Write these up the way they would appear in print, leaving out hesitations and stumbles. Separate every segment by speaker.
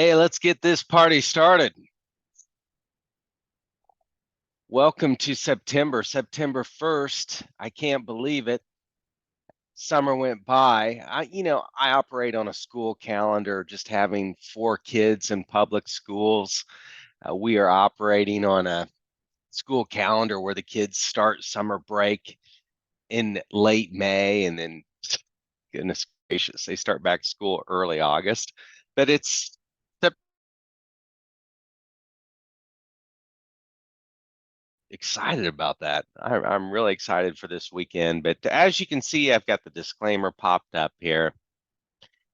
Speaker 1: Hey, let's get this party started. Welcome to September 1st. I can't believe it. Summer went by. I operate on a school calendar, just having 4 kids in public schools. We are operating on a school calendar where the kids start summer break in late May, and then, goodness gracious, they start back to school early August. But it's excited about that. I'm really excited for this weekend. But as you can see, I've got the disclaimer popped up here.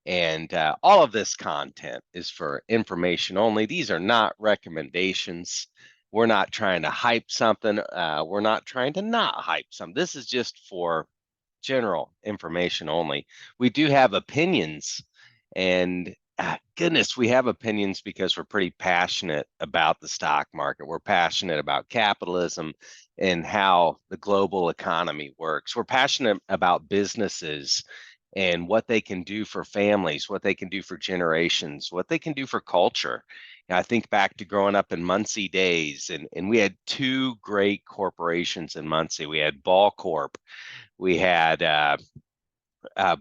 Speaker 1: And all of this content is for information only. These are not recommendations. We're not trying to hype something. We're not trying to not hype something. This is just for general information only. We do have opinions, and goodness, we have opinions because we're pretty passionate about the stock market. We're passionate about capitalism and how the global economy works. We're passionate about businesses and what they can do for families, what they can do for generations, what they can do for culture. I think back to growing up in Muncie days, and we had two great corporations in Muncie. We had Ball Corp, we had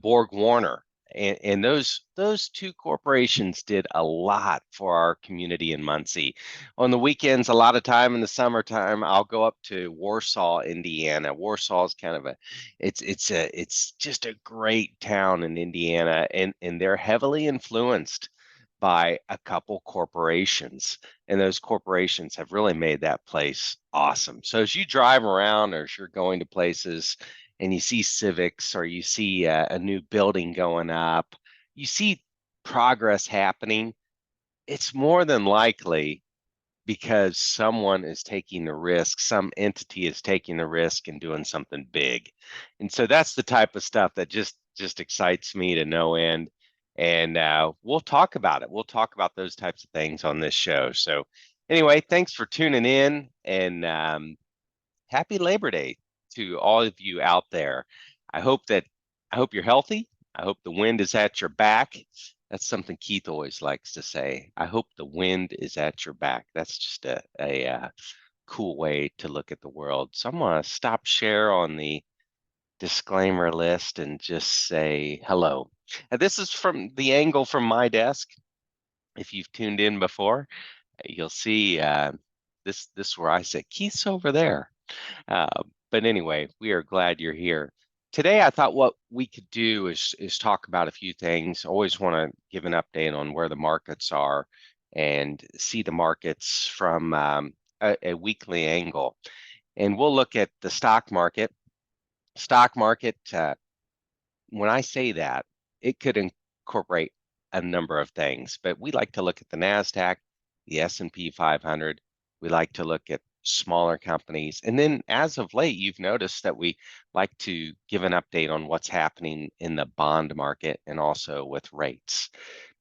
Speaker 1: Borg Warner, and those two corporations did a lot for our community in Muncie. On the weekends, a lot of time in the summertime, I'll go up to Warsaw, Indiana. Warsaw is kind of it's just a great town in Indiana, and they're heavily influenced by a couple corporations, and those corporations have really made that place awesome. So as you drive around, or as you're going to places and you see civics, or you see a new building going up, you see progress happening, it's more than likely because someone is taking the risk, some entity is taking the risk and doing something big. And so that's the type of stuff that just excites me to no end. And we'll talk about it. We'll talk about those types of things on this show. So anyway, thanks for tuning in, and happy Labor Day to all of you out there. I hope that I hope you're healthy. I hope the wind is at your back. That's something Keith always likes to say. I hope the wind is at your back. That's just a cool way to look at the world. So I'm gonna stop share on the disclaimer list and just say hello. This is from the angle from my desk. If you've tuned in before, you'll see this where I say Keith's over there. But anyway, we are glad you're here. Today, I thought what we could do is talk about a few things. Always want to give an update on where the markets are and see the markets from a weekly angle. And we'll look at the stock market. Stock market, when I say that, it could incorporate a number of things, but we like to look at the NASDAQ, the S&P 500. We like to look at smaller companies. And then as of late, you've noticed that we like to give an update on what's happening in the bond market and also with rates.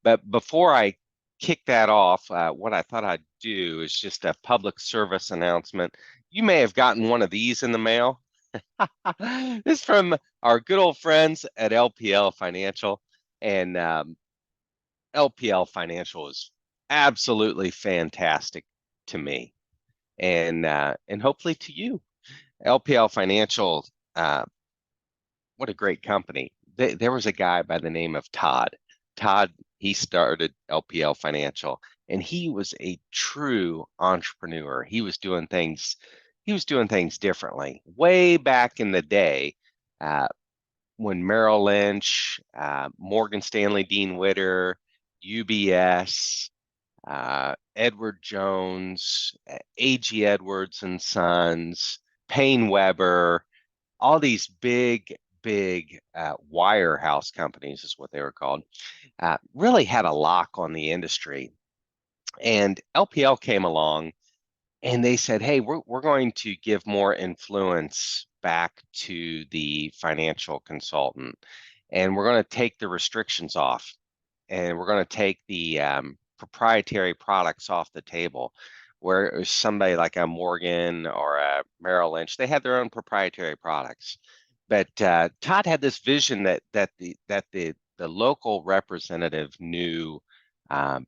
Speaker 1: But before I kick that off, what I thought I'd do is just a public service announcement. You may have gotten one of these in the mail. This is from our good old friends at LPL Financial, and LPL Financial is absolutely fantastic to me, and hopefully to you. LPL Financial, what a great company. There was a guy by the name of Todd. Todd, he started LPL Financial, and he was a true entrepreneur. He was doing things differently. Way back in the day, uh, when Merrill Lynch, Morgan Stanley, Dean Witter, UBS, Edward Jones, A.G. Edwards and Sons, Payne Weber, all these big wirehouse companies is what they were called, really had a lock on the industry. And LPL came along and they said, hey, we're going to give more influence back to the financial consultant, and we're going to take the restrictions off, and we're going to take the proprietary products off the table. Where somebody like a Morgan or a Merrill Lynch, they had their own proprietary products. But Todd had this vision that the local representative knew um,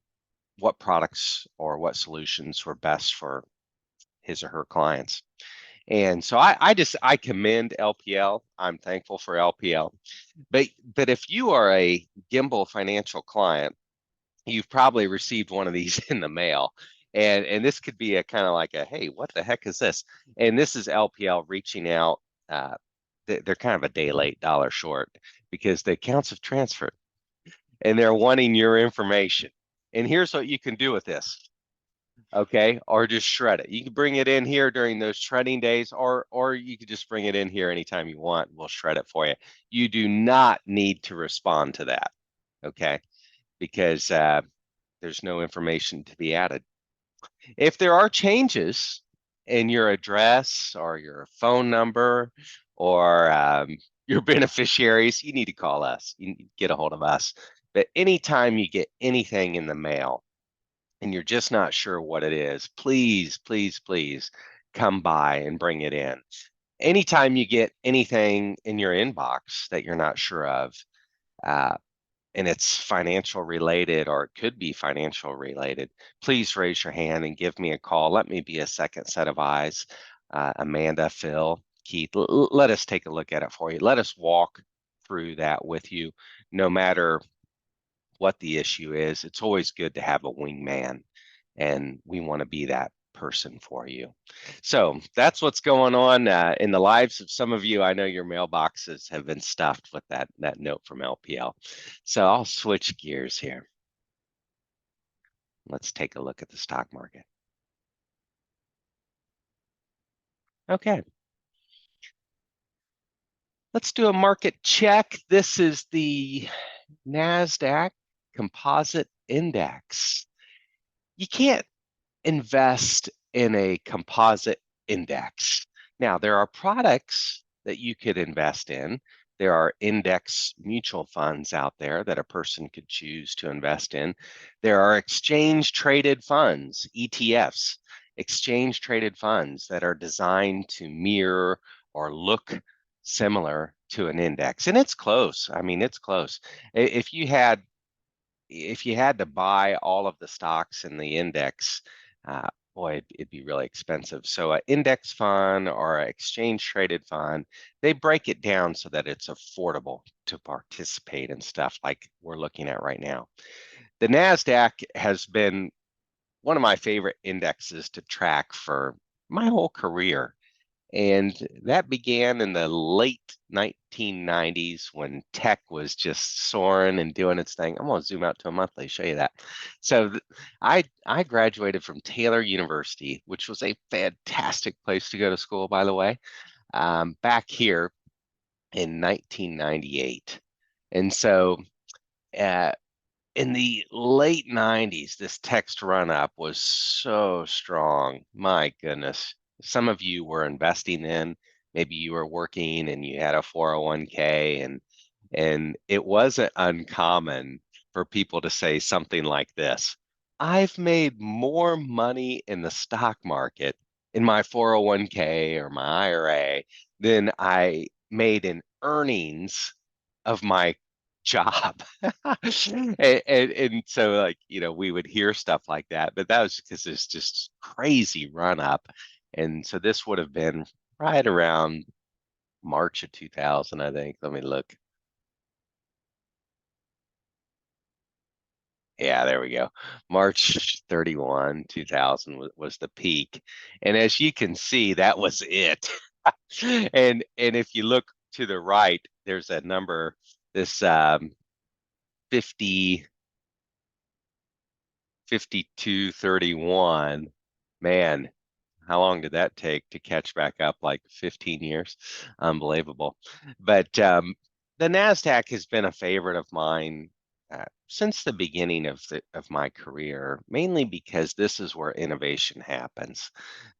Speaker 1: what products or what solutions were best for his or her clients. And so I commend LPL. I'm thankful for LPL. But if you are a Gimbal financial client, you've probably received one of these in the mail. And this could be a kind of like a, hey, what the heck is this? And this is LPL reaching out. Uh, they're kind of a day late, dollar short, because the accounts have transferred and they're wanting your information. And here's what you can do with this, okay? Or just shred it. You can bring it in here during those shredding days, or you could just bring it in here anytime you want. We'll shred it for you. You do not need to respond to that, okay? Because there's no information to be added. If there are changes in your address or your phone number or your beneficiaries, you need to call us. You need to get a hold of us. But anytime you get anything in the mail and you're just not sure what it is, please, please, please come by and bring it in. Anytime you get anything in your inbox that you're not sure of, uh, and it's financial related or it could be financial related, please raise your hand and give me a call. Let me be a second set of eyes. Amanda, Phil, Keith, let us take a look at it for you. Let us walk through that with you. No matter what the issue is, it's always good to have a wingman, and we want to be that person for you. So that's what's going on in the lives of some of you. I know your mailboxes have been stuffed with that note from LPL. So I'll switch gears here. Let's take a look at the stock market. Okay. Let's do a market check. This is the NASDAQ Composite Index. You can't invest in a composite index. Now, there are products that you could invest in. There are index mutual funds out there that a person could choose to invest in. There are exchange traded funds, ETFs, exchange traded funds that are designed to mirror or look similar to an index. And it's close. I mean, it's close. If you had to buy all of the stocks in the index, boy, it'd be really expensive. So an index fund or an exchange traded fund, they break it down so that it's affordable to participate in stuff like we're looking at right now. The NASDAQ has been one of my favorite indexes to track for my whole career. And that began in the late 1990s when tech was just soaring and doing its thing. I'm going to zoom out to a monthly, show you that. So I graduated from Taylor University, which was a fantastic place to go to school, by the way, back here in 1998. And so uh, in the late 90s, this text run up was so strong. My goodness. Some of you were investing in, maybe you were working and you had a 401k, and it wasn't uncommon for people to say something like this. I've made more money in the stock market in my 401k or my IRA than I made in earnings of my job. And so like, we would hear stuff like that, but that was because it's just crazy run up. And so this would have been right around March of 2000, I think. Let me look. Yeah, there we go. March 31, 2000 was the peak. And as you can see, that was it. And if you look to the right, there's a number, this 50 5231. Man, how long did that take to catch back up? Like 15 years? Unbelievable. But the NASDAQ has been a favorite of mine since the beginning of my career, mainly because this is where innovation happens.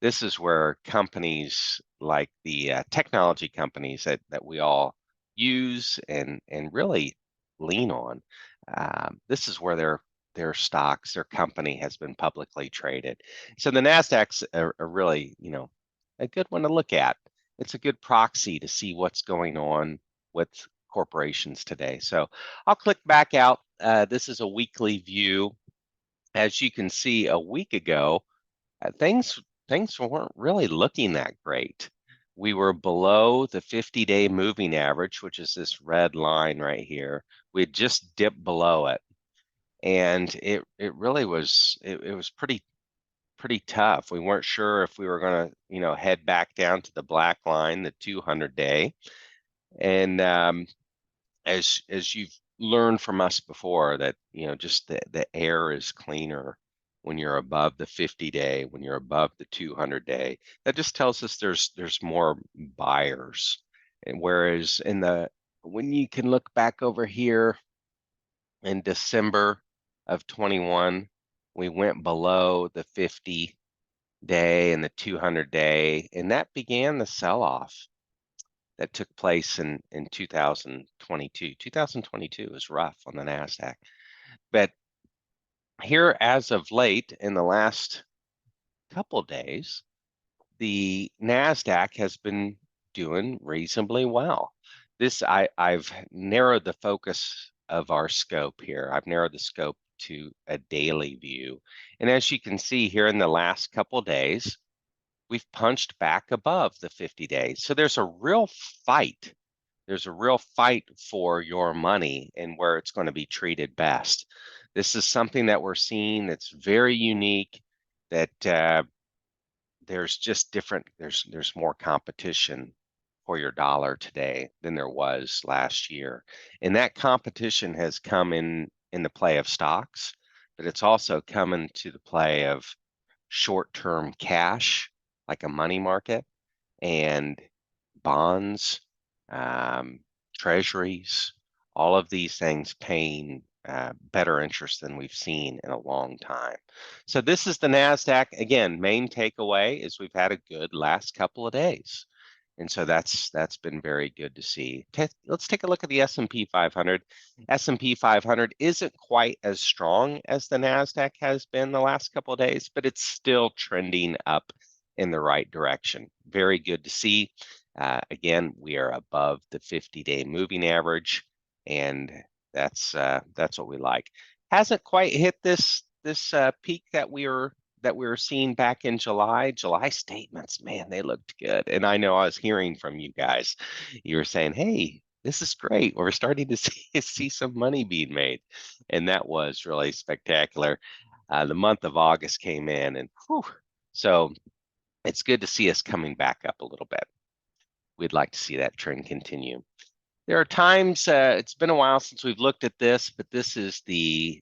Speaker 1: This is where companies like the technology companies that we all use and really lean on. This is where their stocks, their company has been publicly traded. So the NASDAQ's a really, a good one to look at. It's a good proxy to see what's going on with corporations today. So I'll click back out. This is a weekly view, as you can see, a week ago, things weren't really looking that great. We were below the 50-day moving average, which is this red line right here. We had just dipped below it, and it really was it was pretty tough. We weren't sure if we were going to, head back down to the black line, the 200-day. And as you've learned from us before, that just the air is cleaner when you're above the 50-day, when you're above the 200-day. That just tells us there's more buyers. And whereas when you can look back over here in December of 21, we went below the 50-day and the 200-day, and that began the sell-off that took place in 2022. 2022 was rough on the NASDAQ. But here, as of late, in the last couple days, the NASDAQ has been doing reasonably well. I've narrowed the focus of our scope here. I've narrowed the scope to a daily view. And as you can see here in the last couple days, we've punched back above the 50 days. So there's a real fight. There's a real fight for your money and where it's going to be treated best. This is something that we're seeing that's very unique, that there's just different, there's more competition for your dollar today than there was last year. And that competition has come in the play of stocks, but it's also come into the play of short-term cash, like a money market, and bonds, um, treasuries, all of these things paying better interest than we've seen in a long time. So this is the NASDAQ. Again, main takeaway is we've had a good last couple of days. And so that's been very good to see. Let's take a look at the S&P 500. S&P 500 isn't quite as strong as the NASDAQ has been the last couple of days, but it's still trending up in the right direction. Very good to see. Again, we are above the 50-day moving average, and that's what we like. Hasn't quite hit this peak that we were seeing back in July. July statements, man, they looked good. And I know I was hearing from you guys. You were saying, hey, this is great. We're starting to see some money being made. And that was really spectacular. The month of August came in, and whew, so it's good to see us coming back up a little bit. We'd like to see that trend continue. There are times, it's been a while since we've looked at this, but this is the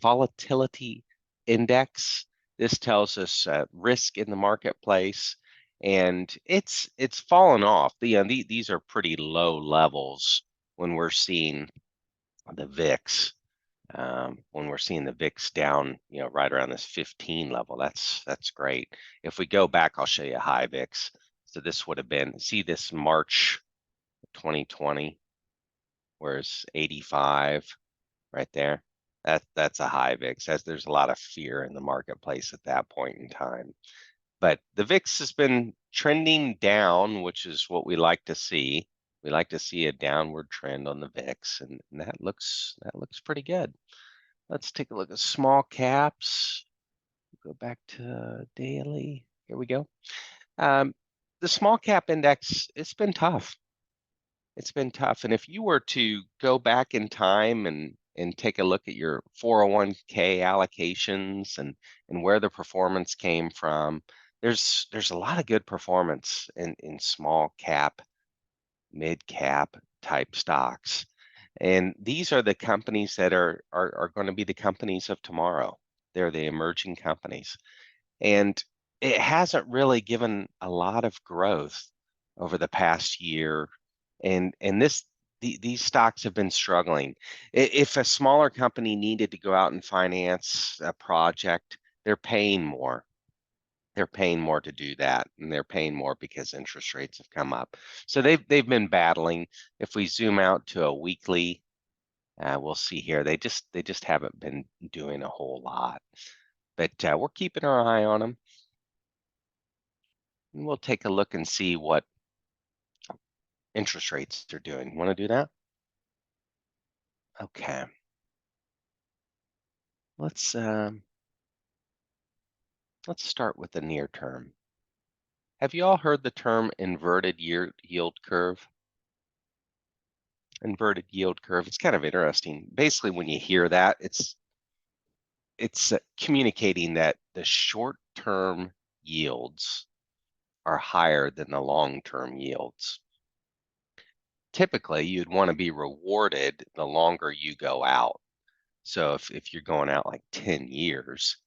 Speaker 1: volatility index. This tells us risk in the marketplace, and it's fallen off. These are pretty low levels when we're seeing the VIX. When we're seeing the VIX down, right around this 15 level, that's great. If we go back, I'll show you a high VIX. So this would have been, see this March 2020, where's 85 right there. That's a high VIX, as there's a lot of fear in the marketplace at that point in time. But the VIX has been trending down, which is what we like to see. We like to see a downward trend on the VIX, and that looks pretty good. Let's take a look at small caps. Go back to daily. Here we go. The small cap index, it's been tough. It's been tough. And if you were to go back in time and take a look at your 401k allocations and where the performance came from, there's a lot of good performance in small cap, mid cap type stocks. And these are the companies that are going to be the companies of tomorrow. They're the emerging companies. And it hasn't really given a lot of growth over the past year. And these stocks have been struggling. If a smaller company needed to go out and finance a project, they're paying more. They're paying more to do that, and they're paying more because interest rates have come up. So they've been battling. If we zoom out to a weekly, we'll see here they just haven't been doing a whole lot. But we're keeping our eye on them. And we'll take a look and see what interest rates are doing. Want to do that? Okay. let's start with the near term. Have you all heard the term inverted yield curve? Inverted yield curve. It's kind of interesting. Basically, when you hear that, it's communicating that the short-term yields are higher than the long-term yields. Typically, you'd want to be rewarded the longer you go out. So if you're going out like 10 years,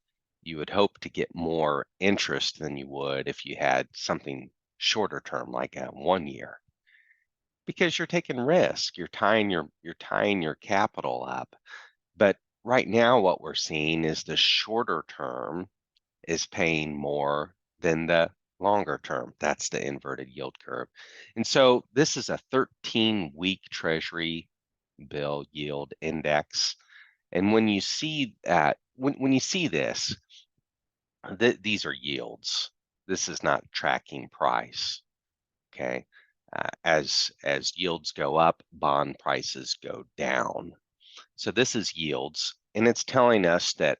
Speaker 1: you would hope to get more interest than you would if you had something shorter term, like a 1 year, because you're taking risk. You're tying your capital up. But right now, what we're seeing is the shorter term is paying more than the longer term. That's the inverted yield curve. And so this is a 13-week Treasury bill yield index. And when you see that, when you see this, these are yields. This is not tracking price. Okay. As yields go up, bond prices go down. So this is yields, and it's telling us that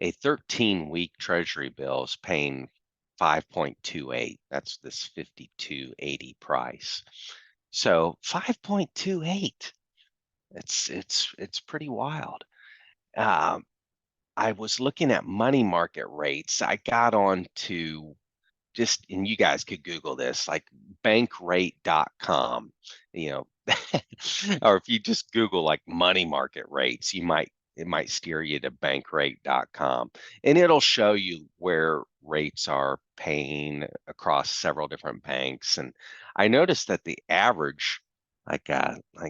Speaker 1: a 13-week Treasury bill is paying 5.28. That's this 52.80 price. So 5.28. It's pretty wild. Um, I was looking at money market rates. I got on to just, and you guys could Google this, like bankrate.com, you know, or if you just Google like money market rates, it might steer you to bankrate.com, and it'll show you where rates are paying across several different banks. And I noticed that the average, like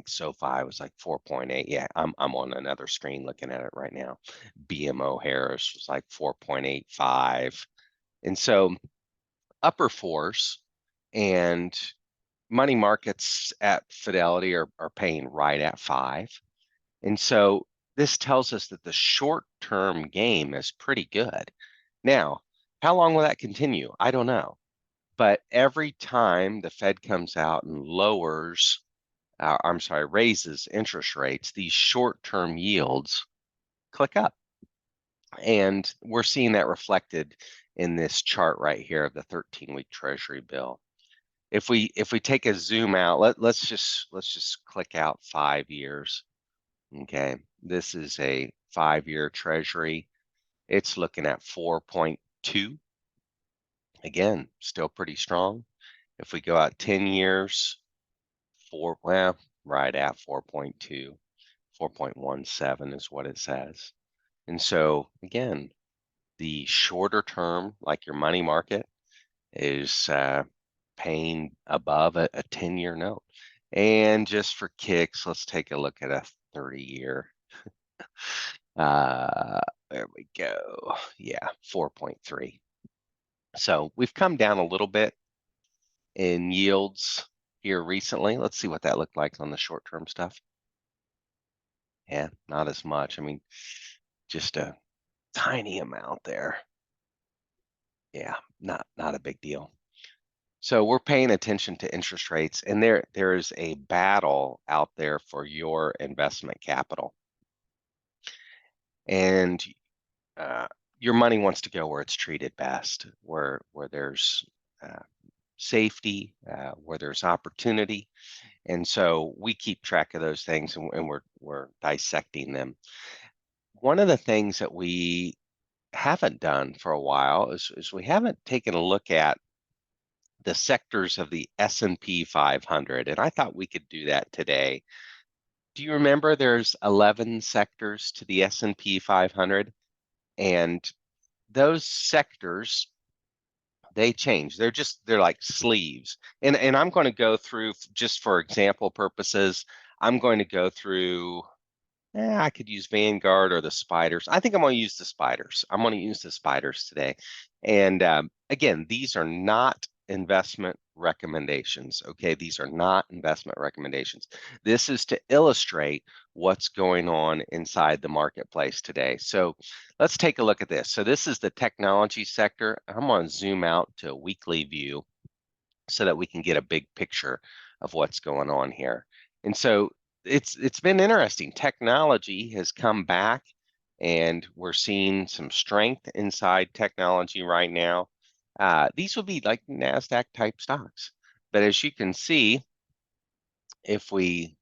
Speaker 1: SoFi was like 4.8. Yeah, I'm on another screen looking at it right now. BMO Harris was like 4.85. And so upper fours, and money markets at Fidelity are paying right at 5. And so this tells us that the short-term game is pretty good. Now, how long will that continue? I don't know. But every time the Fed comes out and raises interest rates, these short-term yields click up. And we're seeing that reflected in this chart right here of the 13-week Treasury bill. If we take a zoom out, let's just click out 5 years. Okay, this is a 5-year Treasury. It's looking at 4.2. Again, still pretty strong. If we go out 10 years, right at 4.2, 4.17 is what it says. And so again, the shorter term, like your money market, is paying above a 10-year note. And just for kicks, let's take a look at a 30-year. There we go. Yeah, 4.3. So we've come down a little bit in yields here recently. Let's see what that looked like on the short-term stuff. Yeah, not as much. I mean, just a tiny amount there. Yeah, not a big deal. So we're paying attention to interest rates, and there is a battle out there for your investment capital. And your money wants to go where it's treated best, where there's safety, where there's opportunity. And so we keep track of those things, and we're dissecting them. One of the things that we haven't done for a while is we haven't taken a look at the sectors of the S&P 500, and I thought we could do that today. Do you remember there's 11 sectors to the S&P 500? And those sectors, they change. They're like sleeves. And I'm going to go through, just for example purposes, I'm going to go through, I could use Vanguard or the spiders. I think I'm going to use the spiders. I'm going to use the spiders today. And again, these are not investment recommendations. Okay, these are not investment recommendations. This is to illustrate what's going on inside the marketplace today. So let's take a look at this. So this is the technology sector. I'm going to zoom out to a weekly view so that we can get a big picture of what's going on here. And so it's been interesting. Technology has come back, and we're seeing some strength inside technology right now. These would be like NASDAQ type stocks. But as you can see, if we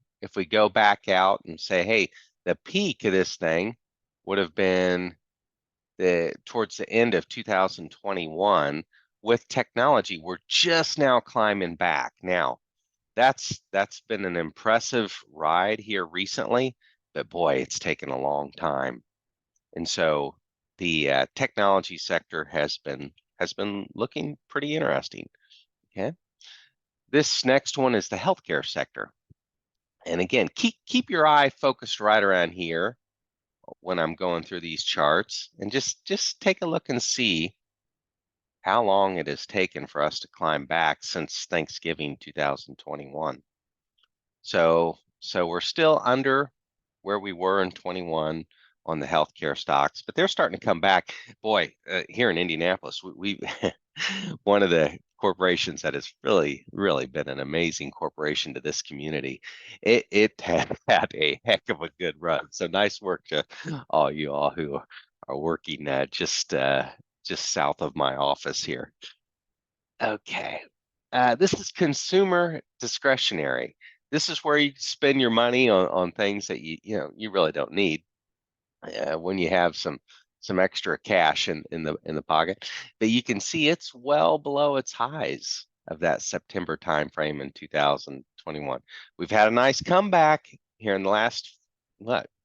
Speaker 1: go back out and say, hey, the peak of this thing would have been towards the end of 2021 with technology. We're just now climbing back. Now, that's been an impressive ride here recently, but boy, it's taken a long time. And so the technology sector has been looking pretty interesting. Okay. This next one is the healthcare sector. And again, keep your eye focused right around here when I'm going through these charts, and just take a look and see how long it has taken for us to climb back since Thanksgiving 2021. So we're still under where we were in 21 on the healthcare stocks, but they're starting to come back. Boy, here in Indianapolis, we one of the corporations that has really been an amazing corporation to this community. It had a heck of a good run. So nice work to all you all who are working just south of my office here. Okay. This is consumer discretionary. This is where you spend your money on things that you really don't need when you have some extra cash in the pocket. But you can see it's well below its highs of that September timeframe in 2021. We've had a nice comeback here in the last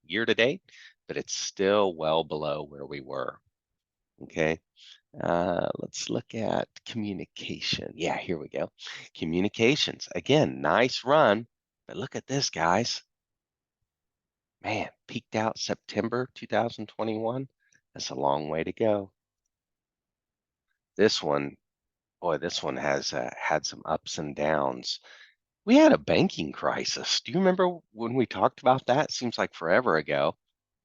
Speaker 1: year to date, but it's still well below where we were. Okay. Let's look at communication. Yeah, here we go. Communications. Again, nice run, but look at this, guys. Man, peaked out September 2021. That's a long way to go. This one, boy, this one has had some ups and downs. We had a banking crisis. Do you remember when we talked about that? Seems like forever ago.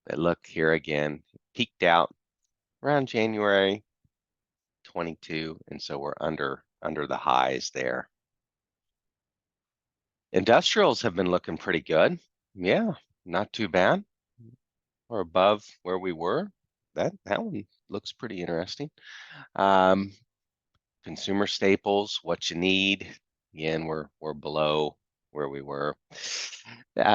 Speaker 1: But look here again, peaked out around January 22, and so we're under the highs there. Industrials have been looking pretty good. Yeah, not too bad. Or above where we were. That one looks pretty interesting. Um, Consumer staples, what you need. Again, we're below where we were.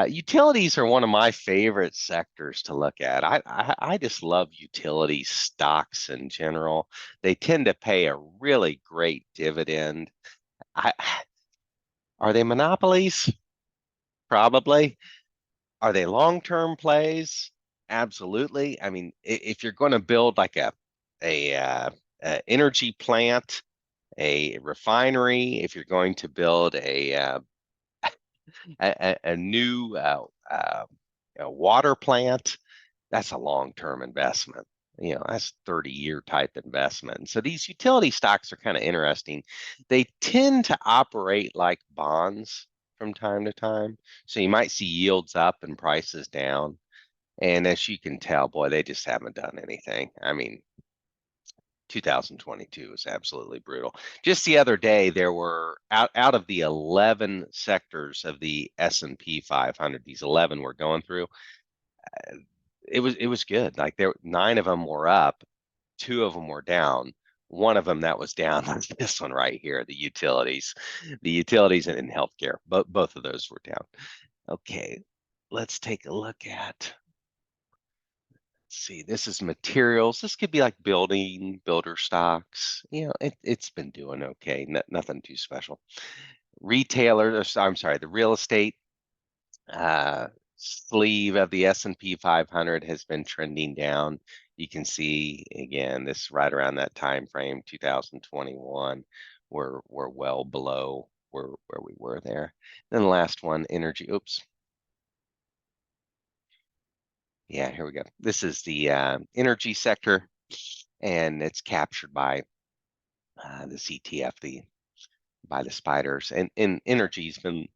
Speaker 1: Utilities are one of my favorite sectors to look at. I just love utility stocks in general. They tend to pay a really great dividend. I, are they monopolies? Probably. Are they long-term plays? Absolutely. I mean, if you're going to build like a energy plant, a refinery, if you're going to build a new a water plant, that's a long-term investment. That's 30-year type investment. So these utility stocks are kind of interesting. They tend to operate like bonds from time to time. So you might see yields up and prices down. And as you can tell, boy, they just haven't done anything. I mean, 2022 is absolutely brutal. Just the other day, there were out of the 11 sectors of the S&P 500, these 11 we're going through, it was good. Like there, 9 of them were up, 2 of them were down. One of them that was down was this one right here, the utilities and in healthcare. Both of those were down. Okay, let's take a look at. See, this is materials. This could be like builder stocks. It's been doing okay. Nothing too special. Retailers, I'm sorry, the real estate sleeve of the S&P 500 has been trending down. You can see again this right around that time frame, 2021. We're well below where we were there. Then the last one, energy. Oops. Yeah, here we go. This is the energy sector, and it's captured by this ETF, by the spiders. And energy's been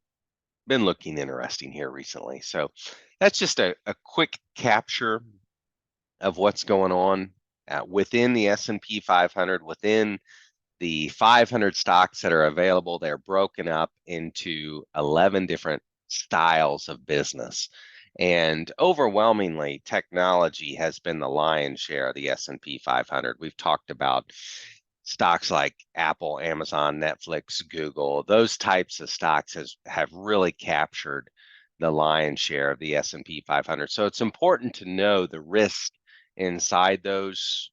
Speaker 1: looking interesting here recently. So that's just a quick capture of what's going on within the S&P 500, within the 500 stocks that are available. They're broken up into 11 different styles of business. And overwhelmingly, technology has been the lion's share of the S&P 500. We've talked about stocks like Apple, Amazon, Netflix, Google. Those types of stocks have really captured the lion's share of the S&P 500. So it's important to know the risk inside those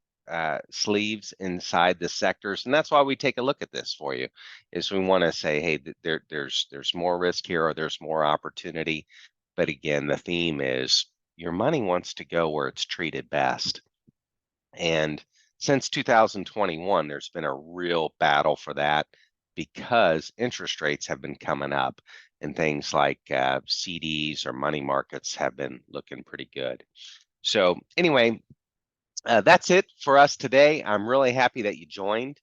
Speaker 1: sleeves inside the sectors, and that's why we take a look at this for you. Is we want to say, hey, there's more risk here, or there's more opportunity. But again, the theme is your money wants to go where it's treated best. And since 2021, there's been a real battle for that because interest rates have been coming up and things like CDs or money markets have been looking pretty good. So anyway, that's it for us today. I'm really happy that you joined.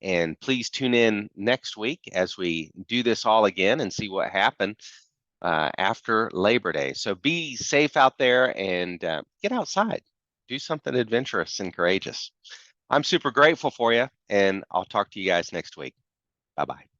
Speaker 1: And please tune in next week as we do this all again and see what happened after Labor Day. So be safe out there and get outside. Do something adventurous and courageous. I'm super grateful for you, and I'll talk to you guys next week. Bye-bye.